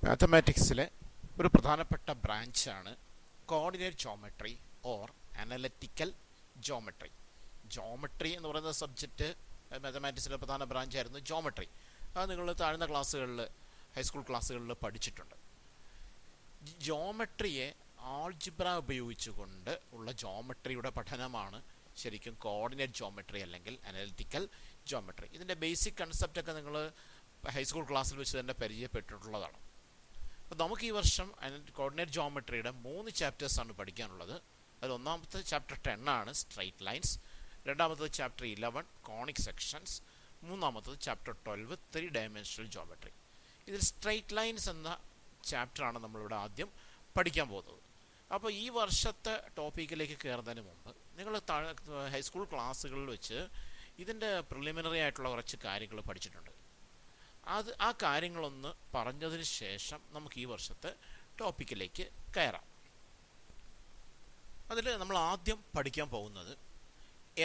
മാത്തമാറ്റിക്സിലെ ഒരു പ്രധാനപ്പെട്ട ബ്രാഞ്ചാണ് coordinate geometry or analytical geometry. Geometry എന്ന് പറയുന്ന സബ്ജക്റ്റ് മാത്തമാറ്റിക്സിലെ പ്രധാന ബ്രാഞ്ചായിരുന്നു ജോമെട്രി. അത് നിങ്ങൾ താഴ്ന്ന ക്ലാസ്സുകളിൽ, ഹൈസ്കൂൾ ക്ലാസ്സുകളിൽ പഠിച്ചിട്ടുണ്ട്. ജോമെട്രിയെ ആൾജിബ്ര ഉപയോഗിച്ചുകൊണ്ട് ഉള്ള ജോമെട്രിയുടെ പഠനമാണ് ശരിക്കും കോർഡിനേറ്റ് ജോമെട്രി അല്ലെങ്കിൽ അനലിറ്റിക്കൽ ജോമെട്രി. ഇതിൻ്റെ ബേസിക് കൺസെപ്റ്റൊക്കെ നിങ്ങൾ ഹൈസ്കൂൾ ക്ലാസ്സിൽ വെച്ച് തന്നെ പരിചയപ്പെട്ടിട്ടുള്ളതാണ്. അപ്പോൾ നമുക്ക് ഈ വർഷം കോർഡിനേറ്റ് ജോമെട്രിയുടെ 3 ചാപ്റ്റേഴ്സാണ് പഠിക്കാനുള്ളത്. അതിൽ ഒന്നാമത്തെ ചാപ്റ്റർ 10 ആണ് സ്ട്രൈറ്റ് ലൈൻസ്, രണ്ടാമത്തത് ചാപ്റ്റർ 11 കോണിക് സെക്ഷൻസ്, മൂന്നാമത്തത് ചാപ്റ്റർ 12 3 ഡയമെൻഷണൽ ജോമെട്രി. ഇതിൽ സ്ട്രൈറ്റ് ലൈൻസ് എന്ന ചാപ്റ്ററാണ് നമ്മളിവിടെ ആദ്യം പഠിക്കാൻ പോകുന്നത്. അപ്പോൾ ഈ വർഷത്തെ ടോപ്പിക്കിലേക്ക് കയറുന്നതിന് മുമ്പ് നിങ്ങൾ ഹൈസ്കൂൾ ക്ലാസ്സുകളിൽ വെച്ച് ഇതിൻ്റെ പ്രിലിമിനറി ആയിട്ടുള്ള കുറച്ച് കാര്യങ്ങൾ പഠിച്ചിട്ടുണ്ട്. ആ കാര്യങ്ങളൊന്ന് പറഞ്ഞതിന് ശേഷം നമുക്ക് ഈ വർഷത്തെ ടോപ്പിക്കിലേക്ക് കയറാം. അതിൽ നമ്മൾ ആദ്യം പഠിക്കാൻ പോകുന്നത്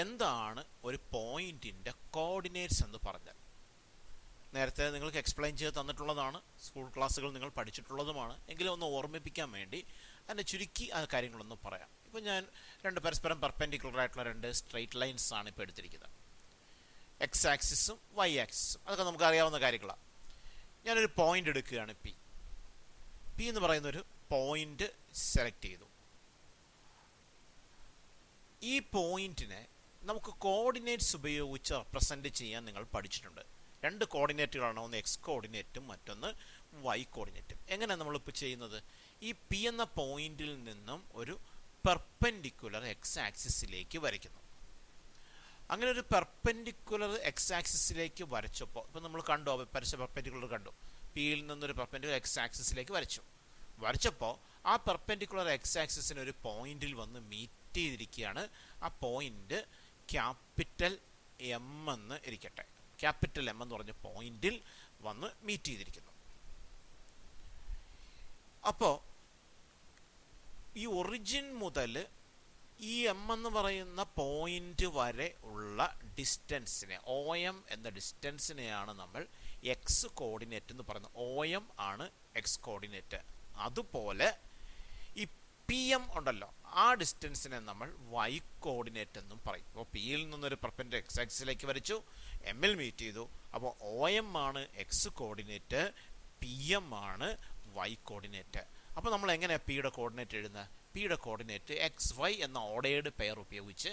എന്താണ് ഒരു പോയിന്റിൻ്റെ കോർഡിനേറ്റ്സ് എന്ന് പറഞ്ഞാൽ. നേരത്തെ നിങ്ങൾക്ക് എക്സ്പ്ലെയിൻ ചെയ്ത് തന്നിട്ടുള്ളതാണ്, സ്കൂൾ ക്ലാസ്സുകൾ നിങ്ങൾ പഠിച്ചിട്ടുള്ളതുമാണ്. എങ്കിലും ഒന്ന് ഓർമ്മിപ്പിക്കാൻ വേണ്ടി അതിനെ ചുരുക്കി ആ കാര്യങ്ങളൊന്ന് പറയാം. ഇപ്പോൾ ഞാൻ രണ്ട് പരസ്പരം പെർപെൻഡിക്കുലർ ആയിട്ടുള്ള 2 സ്ട്രെയിറ്റ് ലൈൻസ് ആണ് ഇപ്പോൾ എടുത്തിരിക്കുന്നത്. എക്സ് ആക്സിസും വൈ ആക്സിസും അതൊക്കെ നമുക്ക് അറിയാവുന്ന കാര്യങ്ങളാണ്. ഞാനൊരു പോയിന്റ് എടുക്കുകയാണ്, പി എന്ന് പറയുന്നൊരു പോയിന്റ് സെലക്ട് ചെയ്തു. ഈ പോയിന്റിനെ നമുക്ക് കോർഡിനേറ്റ്സ് ഉപയോഗിച്ച് റെപ്രസെൻറ്റ് ചെയ്യാൻ നിങ്ങൾ പഠിച്ചിട്ടുണ്ട്. 2 കോർഡിനേറ്റുകളാണ്, ഒന്ന് എക്സ് കോർഡിനേറ്റും മറ്റൊന്ന് വൈ കോർഡിനേറ്റും. എങ്ങനെയാണ് നമ്മളിപ്പോൾ ചെയ്യുന്നത്? ഈ പി എന്ന പോയിന്റിൽ നിന്നും ഒരു പെർപെൻഡിക്കുലർ എക്സ് ആക്സിസിലേക്ക് വരയ്ക്കുന്നു. അങ്ങനെ ഒരു പെർപെൻഡിക്കുലർ എക്സ് ആക്സിസിലേക്ക് വരച്ചപ്പോൾ ഇപ്പം നമ്മൾ കണ്ടു, പെർപെൻഡിക്കുലർ കണ്ടു. പിയിൽ നിന്നൊരു പെർപെൻഡിക്കുലർ എക്സ് ആക്സിസിലേക്ക് വരച്ചപ്പോൾ ആ പെർപെൻഡിക്കുലർ എക്സ് ആക്സിസിന് ഒരു പോയിന്റിൽ വന്ന് മീറ്റ് ചെയ്തിരിക്കുകയാണ്. ആ പോയിന്റ് ക്യാപിറ്റൽ എം എന്ന് ഇരിക്കട്ടെ. ക്യാപിറ്റൽ എം എന്ന് പറഞ്ഞ പോയിന്റിൽ വന്ന് മീറ്റ് ചെയ്തിരിക്കുന്നു. അപ്പോൾ ഈ ഒറിജിൻ മുതൽ ഈ എം എന്ന് പറയുന്ന പോയിന്റ് വരെ ഉള്ള ഡിസ്റ്റൻസിനെ, ഒ എം എന്ന ഡിസ്റ്റൻസിനെയാണ് നമ്മൾ എക്സ് കോർഡിനേറ്റ് എന്ന് പറയുന്നത്. ഒ എം ആണ് എക്സ് കോർഡിനേറ്റ്. അതുപോലെ ഈ പി എം ഉണ്ടല്ലോ, ആ ഡിസ്റ്റൻസിനെ നമ്മൾ വൈ കോർഡിനേറ്റ് എന്നും പറയും. അപ്പോൾ പിയിൽ നിന്നൊരു പെർപെൻഡിക്കുലർ എക്സ് ആക്സിസിലേക്ക് വരച്ചു, എമ്മിൽ മീറ്റ് ചെയ്തു. അപ്പോൾ ഒ എം ആണ് എക്സ് കോർഡിനേറ്റ്, പി എം ആണ് വൈ കോർഡിനേറ്റ്. അപ്പോൾ നമ്മൾ എങ്ങനെയാണ് പിയുടെ കോർഡിനേറ്റ് എഴുതുന്നത്? പിയുടെ കോർഡിനേറ്റ് എക്സ് വൈ എന്ന ഓർഡേർഡ് പെയർ ഉപയോഗിച്ച്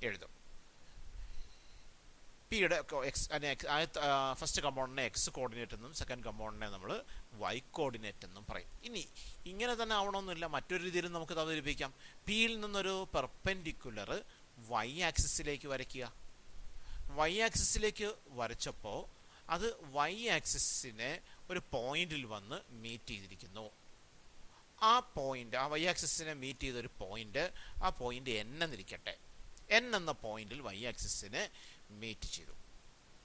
എഴുതും. പിയുടെ ഫസ്റ്റ് കമ്പോണന്റിനെ എക്സ് കോർഡിനേറ്റ് എന്നും സെക്കൻഡ് കമ്പോണന്റിനെ നമ്മൾ വൈ കോർഡിനേറ്റ് എന്നും പറയും. ഇനി ഇങ്ങനെ തന്നെ ആവണമെന്നില്ല, മറ്റൊരു രീതിയിൽ നമുക്ക് അവതരിപ്പിക്കാം. പിയിൽ നിന്നൊരു പെർപെൻഡിക്കുലർ വൈ ആക്സിസിലേക്ക് വരയ്ക്കുക. വൈ ആക്സിസിലേക്ക് വരച്ചപ്പോൾ അത് വൈ ആക്സിസിനെ ഒരു പോയിന്റിൽ വന്ന് മീറ്റ് ചെയ്തിരിക്കുന്നു. ആ പോയിന്റ്, ആ വൈ ആക്സിസിനെ മീറ്റ് ചെയ്തൊരു പോയിന്റ്, ആ പോയിന്റ് എൻ എന്നിരിക്കട്ടെ. എൻ എന്ന പോയിന്റിൽ വൈ ആക്സിസിനെ മീറ്റ് ചെയ്തു.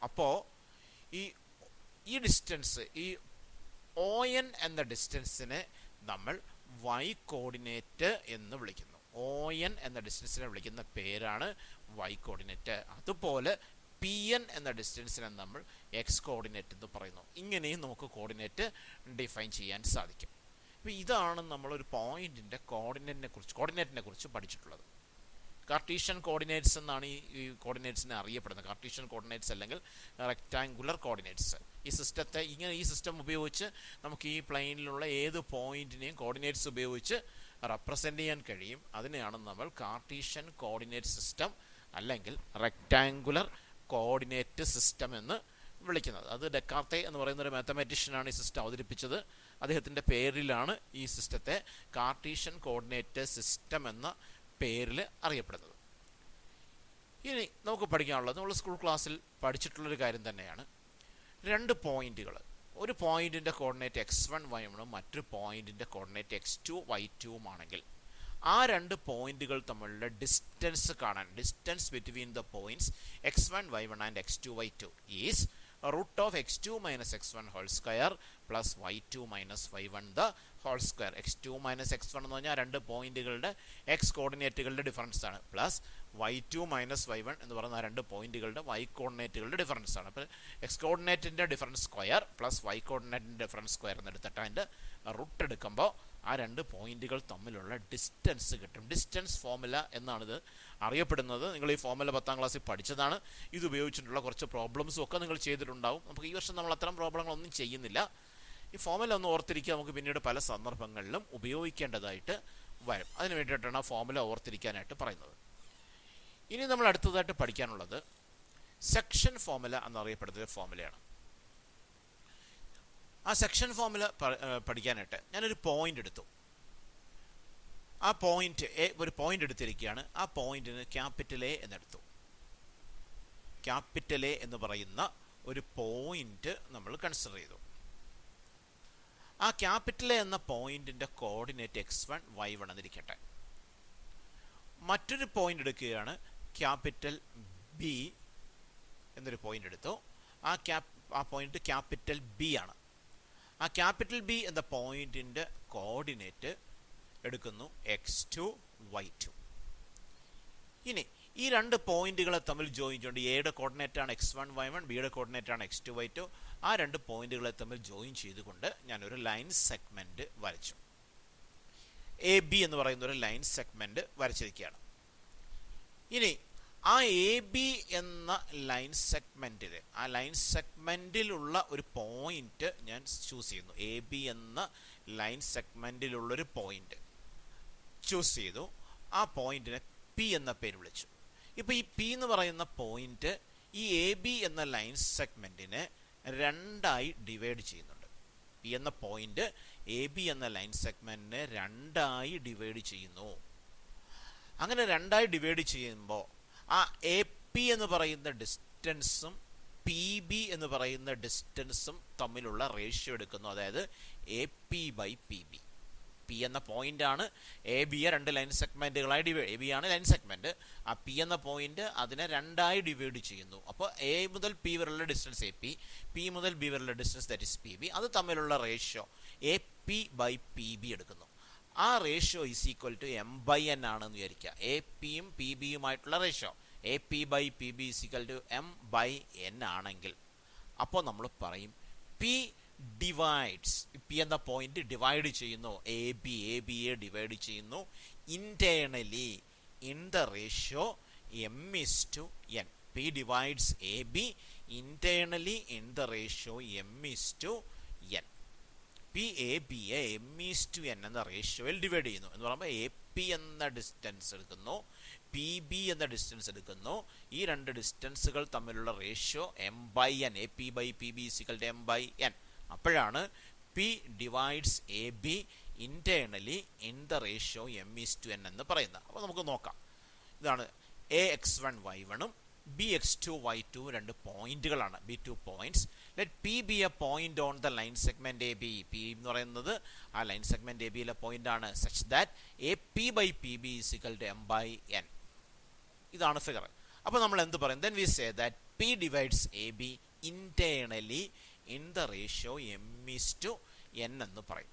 അപ്പോൾ ഈ ഡിസ്റ്റൻസ്, ഈ ഒ എൻ എന്ന ഡിസ്റ്റൻസിനെ നമ്മൾ വൈ കോർഡിനേറ്റ് എന്ന് വിളിക്കുന്നു. ഒ എൻ എന്ന ഡിസ്റ്റൻസിനെ വിളിക്കുന്ന പേരാണ് വൈ കോർഡിനേറ്റ്. അതുപോലെ പി എൻ എന്ന ഡിസ്റ്റൻസിനെ നമ്മൾ എക്സ് കോർഡിനേറ്റ് എന്ന് പറയുന്നു. ഇങ്ങനെയും നമുക്ക് കോർഡിനേറ്റ് ഡിഫൈൻ ചെയ്യാൻ സാധിക്കും. അപ്പോൾ ഇതാണ് നമ്മളൊരു പോയിന്റിൻ്റെ കോർഡിനേറ്റിനെ കുറിച്ച് പഠിച്ചിട്ടുള്ളത്. കാർട്ടീഷ്യൻ കോർഡിനേറ്റ്സ് എന്നാണ് ഈ കോർഡിനേറ്റ്സിനെ അറിയപ്പെടുന്നത്. കാർട്ടീഷ്യൻ കോർഡിനേറ്റ്സ് അല്ലെങ്കിൽ റെക്ടാങ്കുലർ കോർഡിനേറ്റ്സ്. ഈ സിസ്റ്റം ഉപയോഗിച്ച് നമുക്ക് ഈ പ്ലെയിനിലുള്ള ഏത് പോയിന്റിനെയും കോർഡിനേറ്റ്സ് ഉപയോഗിച്ച് റെപ്രസെൻ്റ് ചെയ്യാൻ കഴിയും. അതിനെയാണ് നമ്മൾ കാർട്ടീഷ്യൻ കോർഡിനേറ്റ് സിസ്റ്റം അല്ലെങ്കിൽ റെക്ടാങ്കുലർ കോർഡിനേറ്റ് സിസ്റ്റം എന്ന് വിളിക്കുന്നത്. അത് ഡെക്കാർത്തെ എന്ന് പറയുന്ന ഒരു മാത്തമാറ്റീഷ്യനാണ് ഈ സിസ്റ്റം അവതരിപ്പിച്ചത്. അദ്ദേഹത്തിൻ്റെ പേരിലാണ് ഈ സിസ്റ്റത്തെ കാർട്ടീഷ്യൻ കോർഡിനേറ്റ് സിസ്റ്റം എന്ന പേരിൽ അറിയപ്പെടുന്നത്. ഇനി നമുക്ക് പഠിക്കാനുള്ളത്, നമ്മൾ സ്കൂൾ ക്ലാസ്സിൽ പഠിച്ചിട്ടുള്ളൊരു കാര്യം തന്നെയാണ്. 2 പോയിന്റുകൾ, ഒരു പോയിന്റിൻ്റെ കോർഡിനേറ്റ് x1 y1 മറ്റൊരു പോയിന്റിൻ്റെ കോർഡിനേറ്റ് x2 y2 ആണെങ്കിൽ ആ 2 പോയിന്റുകൾ തമ്മിലുള്ള ഡിസ്റ്റൻസ് കാണാൻ, distance between the points x1 y1 and x2 y2 is root of x2 minus x1 whole square plus y2 minus y1 the whole square. x2 minus x1 എന്ന് പറഞ്ഞാൽ 2 പോയിന്റുകളുടെ X കോർഡിനേറ്റുകളുടെ difference ആണ്, plus y2 minus y1 എന്ന് പറയുന്ന ആ രണ്ട് പോയിന്റുകളുടെ y കോർഡിനേറ്റുകളുടെ difference ആണ്. അപ്പോൾ എക്സ് കോർഡിനേറ്റിൻ്റെ ഡിഫറൻസ് സ്ക്വയർ പ്ലസ് y കോർഡിനേറ്റിൻ്റെ ഡിഫറൻസ് സ്ക്വയർ എന്നെടുത്തിട്ട് അതിൻ്റെ റൂട്ട് എടുക്കുമ്പോൾ ആ രണ്ട് പോയിന്റുകൾ തമ്മിലുള്ള ഡിസ്റ്റൻസ് കിട്ടും. ഡിസ്റ്റൻസ് ഫോർമുല എന്നാണിത് അറിയപ്പെടുന്നത്. നിങ്ങൾ ഈ ഫോർമുല 10ാം ക്ലാസ്സിൽ പഠിച്ചതാണ്. ഇത് ഉപയോഗിച്ചിട്ടുള്ള കുറച്ച് പ്രോബ്ലംസും ഒക്കെ നിങ്ങൾ ചെയ്തിട്ടുണ്ടാവും. നമുക്ക് ഈ വർഷം നമ്മൾ അത്തരം പ്രോബ്ലങ്ങളൊന്നും ചെയ്യുന്നില്ല. ഈ ഫോർമുല ഒന്ന് ഓർത്തിരിക്കുക, നമുക്ക് പിന്നീട് പല സന്ദർഭങ്ങളിലും ഉപയോഗിക്കേണ്ടതായിട്ട് വരും. അതിന് വേണ്ടിയിട്ടാണ് ആ ഫോർമുല ഓർത്തിരിക്കാനായിട്ട് പറയുന്നത്. ഇനി നമ്മൾ അടുത്തതായിട്ട് പഠിക്കാനുള്ളത് സെക്ഷൻ ഫോർമുല എന്നറിയപ്പെടുന്ന ഒരു ഫോർമുലയാണ്. ആ സെക്ഷൻ ഫോർമുല പഠിക്കാനായിട്ട് ഞാനൊരു പോയിന്റ് എടുത്തു. ആ പോയിന്റ് ഒരു പോയിന്റ് എടുത്തിരിക്കുകയാണ്. ആ പോയിന്റിന് ക്യാപിറ്റൽ എ എന്നെടുത്തു. ക്യാപിറ്റൽ എ എന്ന് പറയുന്ന ഒരു പോയിന്റ് നമ്മൾ കൺസിഡർ ചെയ്തു. ആ ക്യാപിറ്റൽ എ എന്ന പോയിന്റിന്റെ കോർഡിനേറ്റ് x1 y1 എന്നിരിക്കട്ടെ. മറ്റൊരു പോയിന്റ് എടുക്കുകയാണ്, ക്യാപിറ്റൽ ബി എന്നൊരു പോയിന്റ് എടുത്തു. ആ പോയിന്റ് ക്യാപിറ്റൽ ബി ആണ്. ആ ക്യാപിറ്റൽ ബി എന്ന പോയിന്റിന്റെ കോർഡിനേറ്റ് എടുക്കുന്നു x2 y2. ഇനി ഈ രണ്ട് പോയിന്റുകളെ തമ്മിൽ ജോയിൻ ചെയ്യുന്നുണ്ട്. എയുടെ കോർഡിനേറ്റ് ആണ് x1 y1, ബിയുടെ കോർഡിനേറ്റ് ആണ് x2 y2. ആ രണ്ട് പോയിന്റുകളെ തമ്മിൽ ജോയിൻ ചെയ്തുകൊണ്ട് ഞാനൊരു ലൈൻ സെഗ്മെന്റ് വരച്ചു. എ ബി എന്ന് പറയുന്ന ഒരു ലൈൻ സെഗ്മെന്റ് വരച്ചിരിക്കുകയാണ്. ഇനി ആ എ ബി എന്ന ലൈൻ സെഗ്മെന്റിൽ ആ ലൈൻ സെഗ്മെന്റിലുള്ള ഒരു പോയിന്റ് ഞാൻ ചൂസ് ചെയ്യുന്നു. എ ബി എന്ന ലൈൻ സെഗ്മെന്റിലുള്ളൊരു പോയിന്റ് ചൂസ് ചെയ്തു. ആ പോയിന്റിനെ പി എന്ന പേര് വിളിച്ചു. ഇപ്പോൾ ഈ പി എന്ന് പറയുന്ന പോയിന്റ് ഈ എ ബി എന്ന ലൈൻ സെഗ്മെന്റിനെ രണ്ടായി ഡിവൈഡ് ചെയ്യുന്നുണ്ട്. പി എന്ന പോയിന്റ് എ ബി എന്ന ലൈൻ സെഗ്മെന്റിനെ രണ്ടായി ഡിവൈഡ് ചെയ്യുന്നു. അങ്ങനെ രണ്ടായി ഡിവൈഡ് ചെയ്യുമ്പോൾ ആ എ പി എന്ന് പറയുന്ന ഡിസ്റ്റൻസും പി ബി എന്ന് പറയുന്ന ഡിസ്റ്റൻസും തമ്മിലുള്ള റേഷ്യോ എടുക്കുന്നു. അതായത് A P by P B. P എന്ന പോയിന്റ് ആണ് എ ബിയെ രണ്ട് ലൈൻ സെഗ്മെന്റുകളായി ഡിവൈഡ്. എ ബി ആണ് ലൈൻ സെഗ്മെന്റ്. ആ പി എന്ന പോയിന്റ് അതിനെ രണ്ടായി ഡിവൈഡ് ചെയ്യുന്നു. അപ്പോൾ എ മുതൽ പി വരെയുള്ള ഡിസ്റ്റൻസ് എ പി, പി മുതൽ ബി വരെയുള്ള distance that is P B. അത് തമ്മിലുള്ള ratio A P by P B എടുക്കുന്നു. ആ ratio is equal to M by N ആണെന്ന് വിചാരിക്കുക. എ പിയും പി ബിയുമായിട്ടുള്ള ratio A P by P B is equal to M by N ആണെങ്കിൽ അപ്പോൾ നമ്മൾ പറയും പി ഡിവൈഡ്സ്. പി എന്ന പോയിന്റ് ഡിവൈഡ് ചെയ്യുന്നു. എ ബിയെ ഡിവൈഡ് ചെയ്യുന്നു internally in the ratio M is to N. P divides A B internally in the ratio M is to N. P A ബിയെ M is to N എന്ന റേഷ്യോയിൽ divide ചെയ്യുന്നു. എന്ന് പറയുമ്പോൾ A P എന്ന distance എടുക്കുന്നു, P B എന്ന distance എടുക്കുന്നു. ഈ രണ്ട് ഡിസ്റ്റൻസുകൾ തമ്മിലുള്ള ratio M by N. A P by P B equal to M by N. അപ്പോഴാണ് P divides A B internally in the ratio M is to N എന്ന് പറയുന്നത്. അപ്പോൾ നമുക്ക് നോക്കാം. ഇതാണ് എ എക്സ് വൺ വൈ വണ്ണും B X two Y two രണ്ട് പോയിന്റുകളാണ്. Be two points. Let P be a point on the line segment A B. P എന്ന് പറയുന്നത് ആ ലൈൻ സെഗ്മെന്റ് എ ബിയിലെ പോയിന്റ് ആണ്. Such that A P by P B is equal to M by N. ഇതാണ് figure. അപ്പോൾ നമ്മൾ എന്ത് പറയും? Then we say that P divides A B internally in the ratio M is to N എന്ന് പറയും.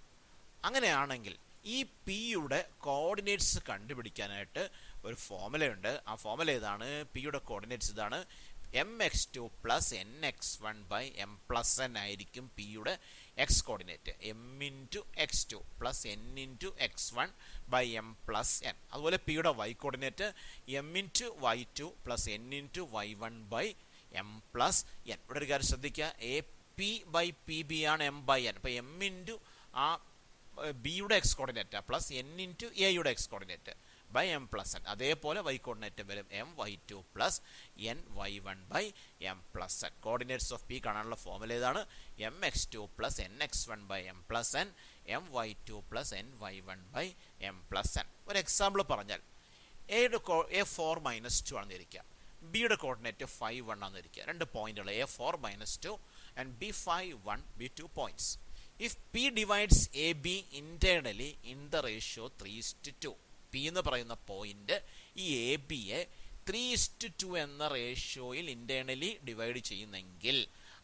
അങ്ങനെയാണെങ്കിൽ ഈ പിയുടെ കോർഡിനേറ്റ്സ് കണ്ടുപിടിക്കാനായിട്ട് ഒരു ഫോർമുലയുണ്ട്. ആ ഫോർമുല ഇതാണ്. പിയുടെ കോർഡിനേറ്റ്സ് ഇതാണ്. M X two plus N X one by M plus N ആയിരിക്കും പിയുടെ X coordinate. M into X two plus N into X one by M plus N. അതുപോലെ പിയുടെ Y coordinate M into Y two plus N into Y one by M plus N. ഇവിടെ ഒരു കാര്യം ശ്രദ്ധിക്കുക, A P by P B ആണ് M by N. അപ്പോൾ M into ആ ബിയുടെ X coordinate plus N into എയുടെ X coordinate by M plus N. അതേപോലെ വൈ കോർഡിനേറ്റ് വരും M Y two plus N Y one by M plus N. Coordinates of P കാണാനുള്ള formula ഇതാണ്. M X two plus N X one by M plus N, M Y two plus N Y one by M plus N. ഒരു example പറഞ്ഞാൽ A four minus two ആണെന്നിരിക്കുക, ബിയുടെ കോർഡിനേറ്റ് 5 1 ആണെന്നിരിക്കുക. രണ്ട് പോയിന്റുകൾ A four minus two and B 5 1 B 2 points. If P divides AB internally in the ratio 3:2, P എന്ന് പറയുന്ന പോയിന്റ് ഈ എ ബിയെ 3:2 എന്ന റേഷ്യോയിൽ ഇന്റേണലി ഡിവൈഡ് ചെയ്യുന്നെങ്കിൽ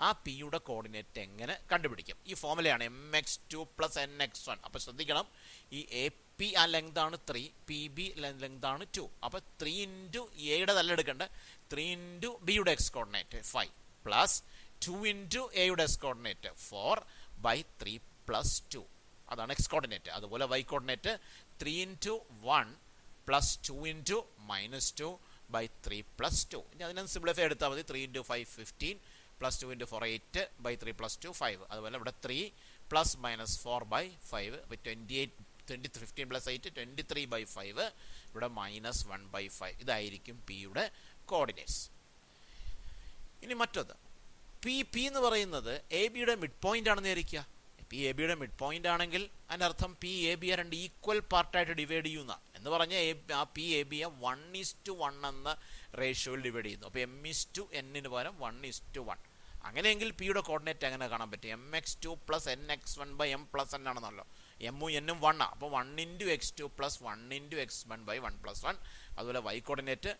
ആ പിയുടെ കോർഡിനേറ്റ് എങ്ങനെ കണ്ടുപിടിക്കും? ഈ ഫോർമുലയാണ് M X two plus N X one. അപ്പോൾ ശ്രദ്ധിക്കണം, ഈ എ പി ആ ലെങ്ത് ആണ് 3, പി ബി ലെങ്ത് ആണ് 2. അപ്പോൾ 3 ഇൻറ്റു എയുടെ തന്നെ എടുക്കേണ്ടത് 3 ഇൻറ്റു ബിയുടെ എക്സ് കോർഡിനേറ്റ് 5 പ്ലസ് 2 ഇൻറ്റു എയുടെ എക്സ് കോർഡിനേറ്റ് 4/3 പ്ലസ് 2. അതാണ് എക്സ് കോർഡിനേറ്റ്. അതുപോലെ Y coordinate 3 into 1 plus 2 into -2/3 plus 2. ഇനി അതിനൊന്ന് സിംപ്ലിഫൈ എടുത്താൽ മതി. 3 ഇൻറ്റു 5 15 പ്ലസ് 2 ഇൻറ്റു 4 8/3 പ്ലസ് 2 5. അതുപോലെ ഇവിടെ 3 പ്ലസ് -4/5 അപ്പോൾ 28 15 പ്ലസ് 8 23/5. ഇവിടെ -1/5. ഇതായിരിക്കും പിയുടെ കോർഡിനേറ്റ്സ്. ഇനി മറ്റൊന്ന് പി എന്ന് പറയുന്നത് എ ബിയുടെ മിഡ് പോയിന്റ് ആണെന്ന് വിചാരിക്കുക. പി എ ബിയുടെ മിഡ് പോയിന്റ് ആണെങ്കിൽ അതിൻ്റെ അർത്ഥം പി എ ബിയെ 2 ഈക്വൽ പാർട്ടായിട്ട് ഡിവൈഡ് ചെയ്യുന്ന എന്ന് പറഞ്ഞാൽ ആ പി എ ബിയെ 1:1 എന്ന റേഷ്യോയിൽ ഡിവൈഡ് ചെയ്യുന്നു. അപ്പോൾ m/n പകരം 1:1. അങ്ങനെയെങ്കിൽ പിയുടെ കോർഡിനേറ്റ് എങ്ങനെ കാണാൻ പറ്റും? mx2 plus nx1/m plus n ആണെന്നല്ലോ. എമ്മും എന്നും 1 ആണ്. അപ്പോൾ 1 into x2 plus 1 into x1/1 plus 1. അതുപോലെ y coordinate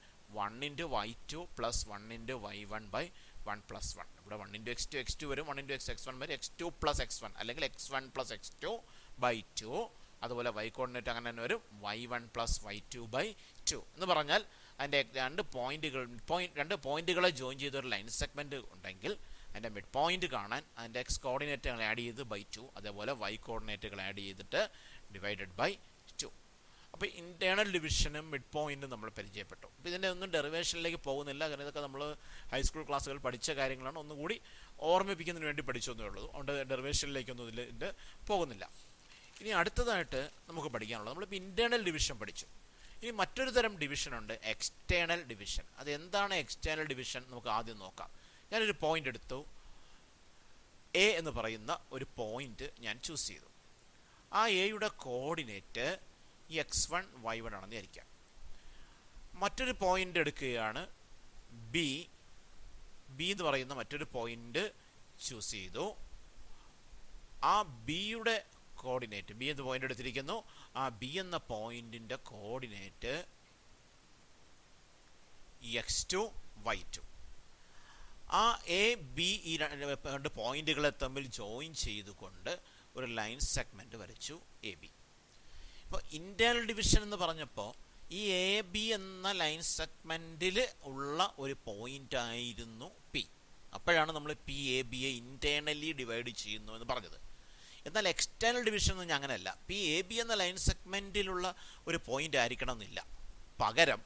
1 into y2 plus 1 into y1/1 plus 1. ഇവിടെ 1 ഇൻറ്റു x2 വരും, 1 ഇൻറ്റു x1 വരും, x2 പ്ലസ് x1 അല്ലെങ്കിൽ x1 പ്ലസ് x2/2. അതുപോലെ y കോർഡിനേറ്റ് അങ്ങനെ തന്നെ വരും, y1 പ്ലസ് y2/2. എന്ന് പറഞ്ഞാൽ അതിൻ്റെ രണ്ട് പോയിന്റുകളെ ജോയിൻ ചെയ്ത ഒരു ലൈൻ സെഗ്മെൻറ്റ് ഉണ്ടെങ്കിൽ അതിൻ്റെ മിഡ് പോയിന്റ് കാണാൻ അതിൻ്റെ എക്സ് കോർഡിനേറ്റുകൾ ആഡ് ചെയ്ത് /2, അതേപോലെ വൈ കോർഡിനേറ്റുകൾ ആഡ് ചെയ്തിട്ട് /2. അപ്പോൾ ഇൻറ്റേർണൽ ഡിവിഷനും മിഡ് പോയിന്റും നമ്മൾ പരിചയപ്പെട്ടു. അപ്പോൾ ഇതിൻ്റെ ഒന്നും ഡെറിവേഷനിലേക്ക് പോകുന്നില്ല, കാരണം ഇതൊക്കെ നമ്മൾ ഹൈസ്കൂൾ ക്ലാസ്സുകൾ പഠിച്ച കാര്യങ്ങളാണ്. ഒന്നുകൂടി ഓർമ്മിപ്പിക്കുന്നതിന് വേണ്ടി പഠിച്ചൊന്നേ ഉള്ളൂ. അതുകൊണ്ട് ഡെറിവേഷനിലേക്കൊന്നും ഇതിൽ പോകുന്നില്ല. ഇനി അടുത്തതായിട്ട് നമുക്ക് പഠിക്കാനുള്ളത്, നമ്മളിപ്പോൾ ഇൻറ്റേർണൽ ഡിവിഷൻ പഠിച്ചു. ഇനി മറ്റൊരു തരം ഡിവിഷൻ ഉണ്ട്, എക്സ്റ്റേണൽ ഡിവിഷൻ. അത് എന്താണ് എക്സ്റ്റേണൽ ഡിവിഷൻ? നമുക്ക് ആദ്യം നോക്കാം. ഞാനൊരു പോയിന്റ് എടുത്തു, എ എന്ന് പറയുന്ന ഒരു പോയിന്റ് ഞാൻ ചൂസ് ചെയ്തു. ആ എയുടെ കോർഡിനേറ്റ് x1 y1 ആണെന്ന് വിചാരിക്കാം. മറ്റൊരു പോയിന്റ് എടുക്കുകയാണ്, ബി എന്ന് പറയുന്ന മറ്റൊരു പോയിന്റ് ചൂസ് ചെയ്തു. ആ ബിയുടെ കോർഡിനേറ്റ്, ബി എന്ന പോയിന്റ് എടുത്തിരിക്കുന്നു. ആ ബി എന്ന പോയിന്റിന്റെ കോർഡിനേറ്റ് x2 y2. ആ എ ബി ഈ രണ്ട് പോയിന്റുകളെ തമ്മിൽ ജോയിൻ ചെയ്തുകൊണ്ട് ഒരു ലൈൻ സെഗ്മെന്റ് വരച്ചു എ ബി. ഇപ്പോൾ ഇന്റേണൽ ഡിവിഷൻ എന്ന് പറഞ്ഞപ്പോൾ ഈ എ ബി എന്ന ലൈൻ സെഗ്മെന്റിൽ ഉള്ള ഒരു പോയിന്റ് ആയിരുന്നു പി. അപ്പോഴാണ് നമ്മൾ പി എ ബിയെ ഇന്റേണലി ഡിവൈഡ് ചെയ്യുന്നു എന്ന് പറഞ്ഞത്. എന്നാൽ എക്സ്റ്റേണൽ ഡിവിഷൻ എന്ന് പറഞ്ഞാൽ അങ്ങനെയല്ല. പി എ ബി എന്ന ലൈൻ സെഗ്മെന്റിലുള്ള ഒരു പോയിന്റ് ആയിരിക്കണം എന്നില്ല. പകരം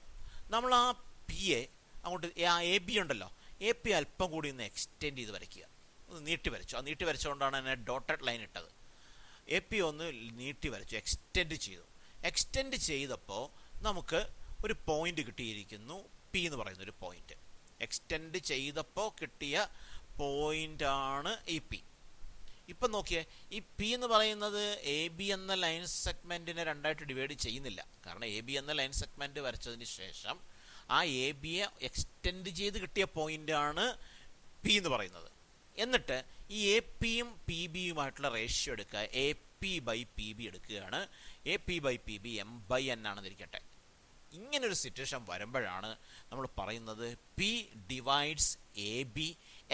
നമ്മൾ ആ പിയെ അങ്ങോട്ട്, ആ എ ബി ഉണ്ടല്ലോ, എ പി അല്പം കൂടി ഒന്ന് എക്സ്റ്റെൻഡ് ചെയ്ത് വരയ്ക്കുക, ഒന്ന് നീട്ടി വരച്ചു. ആ നീട്ടി വരച്ചുകൊണ്ടാണ് എന്നെ ഡോട്ടഡ് ലൈൻ ഇട്ടത്. എ പി ഒന്ന് നീട്ടി വരച്ചു, എക്സ്റ്റെൻഡ് ചെയ്തു. എക്സ്റ്റെൻഡ് ചെയ്തപ്പോൾ നമുക്ക് ഒരു പോയിന്റ് കിട്ടിയിരിക്കുന്നു, പി എന്ന് പറയുന്ന ഒരു പോയിന്റ്. എക്സ്റ്റെൻഡ് ചെയ്തപ്പോൾ കിട്ടിയ പോയിന്റാണ് ഈ പി. ഇപ്പം നോക്കിയേ, ഈ പി എന്ന് പറയുന്നത് എ ബി എന്ന ലൈൻ സെഗ്മെന്റിനെ രണ്ടായിട്ട് ഡിവൈഡ് ചെയ്യുന്നില്ല. കാരണം എ ബി എന്ന ലൈൻ സെഗ്മെന്റ് വരച്ചതിന് ശേഷം ആ എ ബിയെ എക്സ്റ്റെൻഡ് ചെയ്ത് കിട്ടിയ പോയിന്റാണ് പി എന്ന് പറയുന്നത്. എന്നിട്ട് ഈ എ പിയും പി ബിയുമായിട്ടുള്ള റേഷ്യോ എടുക്കുക, A P by P B എടുക്കുകയാണ്. A P by P B m/n ആണെന്നിരിക്കട്ടെ. ഇങ്ങനൊരു സിറ്റുവേഷൻ വരുമ്പോഴാണ് നമ്മൾ പറയുന്നത് P divides A B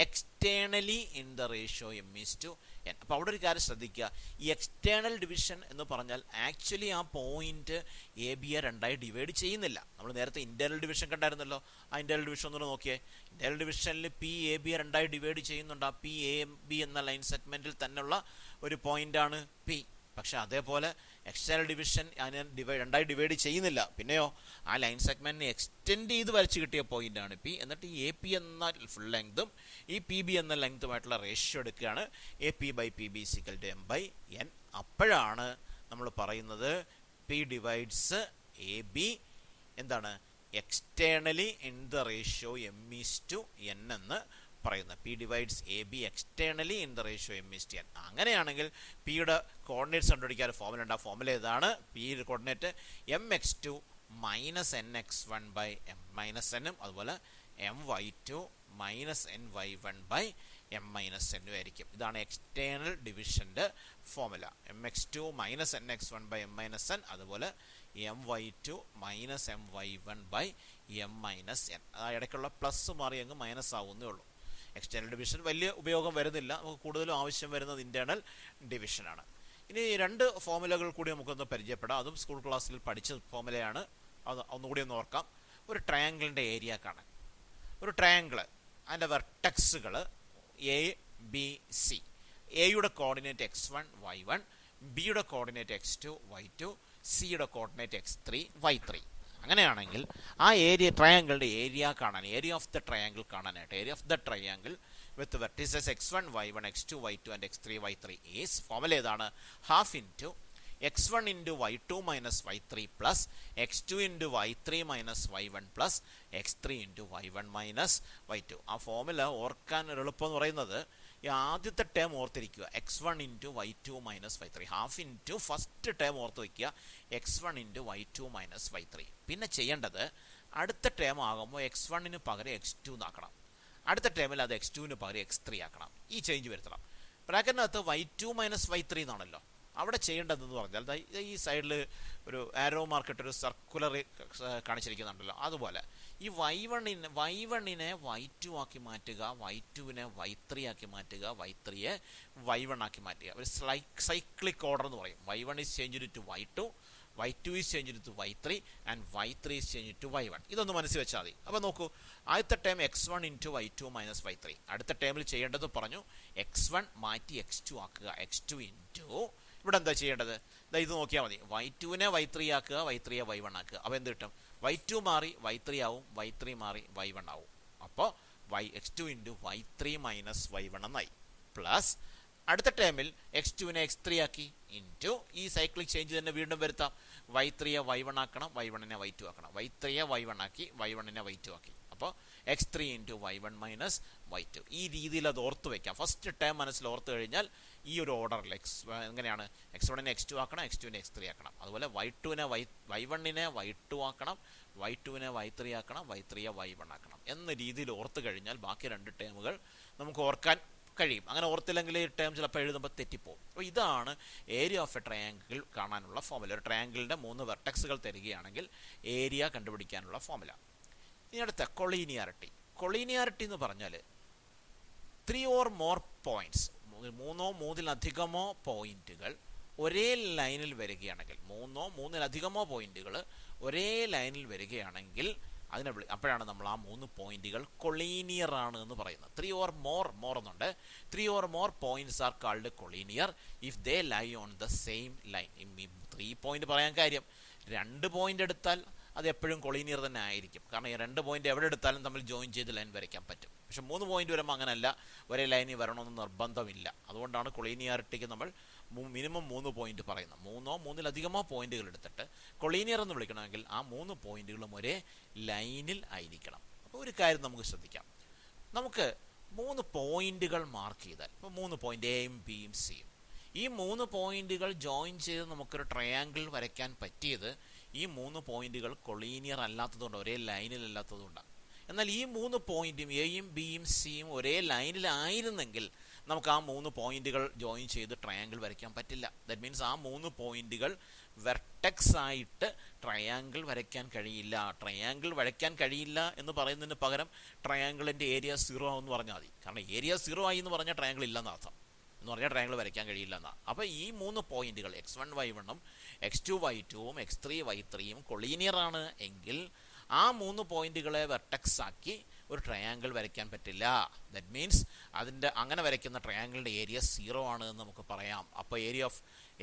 externally in the ratio m/n. അപ്പോൾ അവിടെ ഒരു കാര്യം ശ്രദ്ധിക്കുക, ഈ എക്സ്റ്റേണൽ ഡിവിഷൻ എന്ന് പറഞ്ഞാൽ ആക്ച്വലി ആ പോയിന്റ് എ ബിയെ രണ്ടായി ഡിവൈഡ് ചെയ്യുന്നില്ല. നമ്മൾ നേരത്തെ ഇന്റേണൽ ഡിവിഷൻ കണ്ടായിരുന്നല്ലോ. ആ ഇന്റേണൽ ഡിവിഷൻ ഒന്നുകൂടെ നോക്കിയേ. ഇന്റേണൽ ഡിവിഷനിൽ പി എ ബിയെ രണ്ടായി ഡിവൈഡ് ചെയ്യുന്നുണ്ട്. ആ പി എ ബി എന്ന ലൈൻ സെഗ്മെന്റിൽ തന്നെയുള്ള ഒരു പോയിന്റാണ് പി. പക്ഷെ അതേപോലെ എക്സ്റ്റേണൽ ഡിവിഷൻ അതിനെ രണ്ടായി ഡിവൈഡ് ചെയ്യുന്നില്ല. പിന്നെയോ ആ ലൈൻ സെഗ്മെന്റിനെ എക്സ്റ്റെൻഡ് ചെയ്ത് വരച്ച് കിട്ടിയ പോയിന്റാണ് പി. എന്നിട്ട് ഈ എ പി എന്ന ഫുൾ ലെങ്തും ഈ പി ബി എന്ന ലെങ്തുമായിട്ടുള്ള റേഷ്യോ എടുക്കുകയാണ്. A P by P B = m/n. അപ്പോഴാണ് നമ്മൾ പറയുന്നത് പി ഡിവൈഡ്സ് എ ബി എന്താണ്, externally in the ratio m/n എന്ന് പറയുന്നത്. P divides A B externally in the ratio m/n. അങ്ങനെയാണെങ്കിൽ പിയുടെ കോർഡിനേറ്റ്സ് കണ്ടുപിടിക്കാൻ ഫോർമുല ഉണ്ട്. ആ ഫോർമുല ഏതാണ്? P coordinate mx2 minus nx1/m-n അതുപോലെ my2 മൈനസ് ny1/m-n ആയിരിക്കും. ഇതാണ് external ഡിവിഷൻ്റെ formula. mx2 minus nx1/m-n അതുപോലെ my2 മൈനസ് my1/m-n. ആ ഇടയ്ക്കുള്ള പ്ലസ് മാറി അങ്ങ് മൈനസ് ആവുന്നേ ഉള്ളൂ. എക്സ്റ്റേണൽ ഡിവിഷൻ വലിയ ഉപയോഗം വരുന്നില്ല. നമുക്ക് കൂടുതലും ആവശ്യം വരുന്നത് ഇന്റേണൽ ഡിവിഷനാണ്. ഇനി രണ്ട് ഫോമുലകൾ കൂടി നമുക്കൊന്ന് പരിചയപ്പെടാം. അതും സ്കൂൾ ക്ലാസ്സിൽ പഠിച്ച ഫോമുലയാണ്. അത് ഒന്നുകൂടി ഒന്ന് ഓർക്കാം. ഒരു ട്രയാങ്കിളിൻ്റെ ഏരിയ കാണാൻ, ഒരു ട്രയാങ്കിള് അതിൻ്റെ വെർട്ടെക്സുകൾ എ ബി സി, എയുടെ കോർഡിനേറ്റ് x1 y1, ബിയുടെ കോർഡിനേറ്റ് x2 y2, സിയുടെ കോർഡിനേറ്റ് x3 y3. അങ്ങനെയാണെങ്കിൽ ആ ഏരിയ ട്രയാങ്കിളിൻ്റെ ഏരിയ കാണാൻ, ഏരിയ ഓഫ് ദ ട്രയാങ്കിൾ കാണാനായിട്ട്, area of the triangle with vertices x1 y1 x2 y2 and x3 y3 is formula ഏതാണ്? Half into x1 into y2 minus y3 plus x2 into y3 minus y1 plus x3 into y1 minus y2. ആ formula ഓർക്കാൻ ഒരു എളുപ്പം എന്ന് പറയുന്നത് ഈ ആദ്യത്തെ term ഓർത്തിരിക്കുക, x1 into y2 minus y3, half into first term ഓർത്ത് വയ്ക്കുക x1 into y2 minus y3. പിന്നെ ചെയ്യേണ്ടത് അടുത്ത ടേം ആകുമ്പോൾ x1 പകരം x2 എന്നാക്കണം, അടുത്ത ടേമിൽ അത് x2 പകരം x3 ആക്കണം. ഈ ചേഞ്ച് വരുത്തണം. ബ്രാക്കറ്റിനകത്ത് y2 മൈനസ് y3 എന്നാണല്ലോ. അവിടെ ചെയ്യേണ്ടതെന്ന് പറഞ്ഞാൽ ഈ സൈഡിൽ ഒരു ആരോ മാർക്കിട്ട് ഒരു സർക്കുലർ കാണിച്ചിരിക്കുന്നുണ്ടല്ലോ, അതുപോലെ ഈ y1നെ y2 ആക്കി മാറ്റുക, y2നെ y3 ആക്കി മാറ്റുക, y3യെ y1 ആക്കി മാറ്റുക. ഒരു സൈക്ലിക് ഓർഡർ എന്ന് പറയും. y1 is changed to y2, y2 is changed to y3 and y3 is changed to y1. ഇതൊന്ന് മനസ്സിൽ വെച്ചാൽ മതി. അപ്പോൾ നോക്കൂ, ആദ്യത്തെ term x1 into y2 minus y3. അടുത്ത ടേമിൽ ചെയ്യേണ്ടത് പറഞ്ഞു, x1 മാറ്റി x2 ആക്കുക, x2 into ഇവിടെ എന്താ ചെയ്യേണ്ടത്? ഇത് നോക്കിയാൽ മതി. y2നെ y3 ആക്കുക, y3യെ y1 ആക്കുക. അപ്പോൾ എന്ത് കിട്ടും? y2 മാറി y3 ആവും, y3 മാറി y1 ആവും. അപ്പോൾ x2 into y3 minus y1 എന്നായി. പ്ലസ് അടുത്ത ടേമിൽ x2നെ x3 ആക്കി ഇൻറ്റു ഈ സൈക്ലിക് ചേഞ്ച് തന്നെ വീണ്ടും വരുത്താം. y3യെ y1 ആക്കണം, y1നെ y2 ആക്കണം, y3യെ y1 ആക്കി, y1നെ y2 ആക്കി. അപ്പോൾ x3 into y1 minus y2. ഈ രീതിയിൽ അത് ഓർത്ത് വയ്ക്കാം. ഫസ്റ്റ് ടേം മനസ്സിൽ ഓർത്ത് കഴിഞ്ഞാൽ ഈ ഒരു ഓർഡറിൽ എങ്ങനെയാണ്? x1നെ x2 ആക്കണം, x2നെ x3 ആക്കണം. അതുപോലെ y1നെ y2 ആക്കണം, y2നെ y3 ആക്കണം, y3യെ y1 ആക്കണം എന്ന രീതിയിൽ ഓർത്ത് കഴിഞ്ഞാൽ ബാക്കി രണ്ട് ടേമുകൾ നമുക്ക് ഓർക്കാൻ കഴിയും. അങ്ങനെ ഓർത്തില്ലെങ്കിൽ ഈ ടേം ചിലപ്പോൾ എഴുതുമ്പോൾ തെറ്റിപ്പോകും. അപ്പോൾ ഇതാണ് ഏരിയ ഓഫ് എ ട്രയാങ്കിൾ കാണാനുള്ള ഫോമുല. ഒരു ട്രയാങ്കിളിൻ്റെ 3 വെർട്ടെക്സുകൾ തരികയാണെങ്കിൽ ഏരിയ കണ്ടുപിടിക്കാനുള്ള ഫോമുല. ഇനി അടുത്ത കൊളീനിയാരിറ്റി. കൊളീനിയാരിറ്റി എന്ന് പറഞ്ഞാൽ 3 or more points, 3 3-ലധികമോ പോയിന്റുകൾ ഒരേ ലൈനിൽ വരികയാണെങ്കിൽ, 3 3-ലധികമോ പോയിന്റുകൾ ഒരേ ലൈനിൽ വരികയാണെങ്കിൽ അപ്പോഴാണ് നമ്മൾ ആ 3 പോയിന്റുകൾ കൊളീനിയർ ആണ് എന്ന് പറയുന്നത്. 3 or more എന്നുണ്ട്. 3 or more points are called collinear if they lie on the same line. 3 point പറയാൻ കാര്യം, 2 പോയിന്റ് എടുത്താൽ അത് എപ്പോഴും കൊളീനിയർ തന്നെ ആയിരിക്കും. കാരണം ഈ 2 പോയിന്റ് എവിടെ എടുത്താലും തമ്മിൽ ജോയിൻ ചെയ്ത് ലൈൻ വരയ്ക്കാൻ പറ്റും. പക്ഷെ 3 പോയിന്റ് വരുമ്പോൾ അങ്ങനെയല്ല, ഒരേ ലൈനിൽ വരണമെന്ന് നിർബന്ധമില്ല. അതുകൊണ്ടാണ് കൊളീനിയാരിറ്റിക്ക് നമ്മൾ മിനിമം 3 പോയിന്റ് പറയുന്നത്. 3 or 3-ലധികമോ പോയിന്റുകൾ എടുത്തിട്ട് കൊളീനിയർ എന്ന് വിളിക്കണമെങ്കിൽ ആ 3 പോയിന്റുകളും ഒരേ ലൈനിൽ ആയിരിക്കണം. അപ്പോൾ ഒരു കാര്യം നമുക്ക് ശ്രദ്ധിക്കാം. നമുക്ക് 3 പോയിന്റുകൾ മാർക്ക് ചെയ്താൽ, ഇപ്പോൾ 3 പോയിന്റ് എയും ബിയും സിയും, ഈ 3 പോയിന്റുകൾ ജോയിൻ ചെയ്ത് നമുക്കൊരു ട്രയാങ്കിൾ വരയ്ക്കാൻ പറ്റിയത് ഈ 3 പോയിന്റുകൾ കൊളീനിയർ അല്ലാത്തതുകൊണ്ട്, ഒരേ ലൈനിൽ അല്ലാത്തതുകൊണ്ടാണ്. എന്നാൽ ഈ 3 പോയിന്റും എയും ബിയും സിയും ഒരേ ലൈനിലായിരുന്നെങ്കിൽ നമുക്ക് ആ 3 പോയിന്റുകൾ ജോയിൻ ചെയ്ത് ട്രയാങ്കിൾ വരയ്ക്കാൻ പറ്റില്ല. ദാറ്റ് മീൻസ് ആ 3 പോയിന്റുകൾ വെർട്ടെക്സ് ആയിട്ട് ട്രയാങ്കിൾ വരയ്ക്കാൻ കഴിയില്ല. ട്രയാങ്കിൾ വരയ്ക്കാൻ കഴിയില്ല എന്ന് പറയുന്നതിന് പകരം ട്രയാങ്കിളിൻ്റെ ഏരിയ 0 എന്ന് പറഞ്ഞാൽ മതി. കാരണം ഏരിയ 0 ആയി എന്ന് പറഞ്ഞാൽ ട്രയാങ്കിൾ ഇല്ലെന്ന് അർത്ഥം, എന്ന് പറഞ്ഞാൽ ട്രയാങ്കിൾ വരയ്ക്കാൻ കഴിയില്ല എന്നാണ്. അപ്പോൾ ഈ 3 പോയിന്റുകൾ x1 y1ഉം x2 y2ഉം x3 y3യും കൊളീനിയർ ആണ് എങ്കിൽ ആ 3 പോയിന്റുകളെ വെർട്ടെക്സ് ആക്കി ഒരു ട്രയാങ്കിൾ വരയ്ക്കാൻ പറ്റില്ല. ദാറ്റ് മീൻസ് അങ്ങനെ വരയ്ക്കുന്ന ട്രയാങ്കിളിൻ്റെ ഏരിയ 0 ആണ് എന്ന് നമുക്ക് പറയാം. അപ്പോൾ ഏരിയ ഓഫ്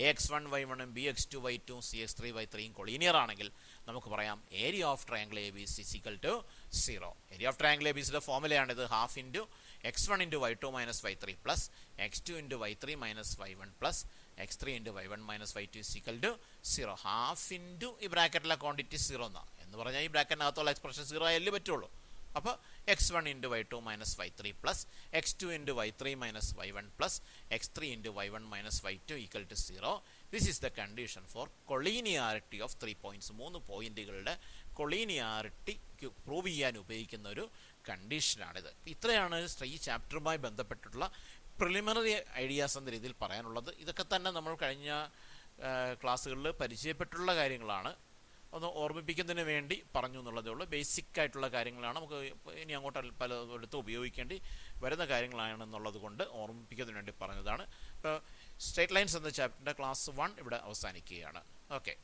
ax1 y1ഉം bx2 y2ഉം cx3 y3യും കൊളീനിയർ ആണെങ്കിൽ നമുക്ക് പറയാം area of triangle ABC equal to 0. Area of triangle ABCയുടെ ഫോമുലയാണിത്. Half into x1 into y2 minus y3 plus x2 into y3 minus y1 plus x3 into y1 minus y2 is equal to 0. Half into ഈ ബ്രാക്കറ്റിലെ quantity 0 എന്ന് പറഞ്ഞാൽ ഈ ബ്രാക്കറ്റിനകത്തുള്ള expression 0 ആയല്ലേ പറ്റുള്ളൂ. അപ്പോൾ x1 into y2 minus y3 plus x2 into y3 minus y1 plus x3 into y1 minus y2 equal to 0. This is the condition for collinearity of 3 points. 3 പോയിന്റുകളുടെ collinearity prove ചെയ്യാൻ ഉപയോഗിക്കുന്ന ഒരു കണ്ടീഷനാണിത്. ഇത്രയാണ് ഈ ചാപ്റ്ററുമായി ബന്ധപ്പെട്ടിട്ടുള്ള പ്രിലിമിനറി ഐഡിയാസ് എന്ന രീതിയിൽ പറയാനുള്ളത്. ഇതൊക്കെ തന്നെ നമ്മൾ കഴിഞ്ഞ ക്ലാസ്സുകളിൽ പരിചയപ്പെട്ടുള്ള കാര്യങ്ങളാണ്. ഒന്ന് ഓർമ്മിപ്പിക്കുന്നതിന് വേണ്ടി പറഞ്ഞു എന്നുള്ളതേ ഉള്ളൂ. ബേസിക് ആയിട്ടുള്ള കാര്യങ്ങളാണ്, നമുക്ക് ഇനി അങ്ങോട്ട് പലയിടത്തും ഉപയോഗിക്കേണ്ടി വരുന്ന കാര്യങ്ങളാണെന്നുള്ളത് കൊണ്ട് ഓർമ്മിപ്പിക്കുന്നതിന് വേണ്ടി പറഞ്ഞതാണ്. ഇപ്പോൾ സ്ട്രേറ്റ് ലൈൻസ് എന്ന ചാപ്റ്ററിൻ്റെ ക്ലാസ് 1 ഇവിടെ അവസാനിക്കുകയാണ്. ഓക്കെ.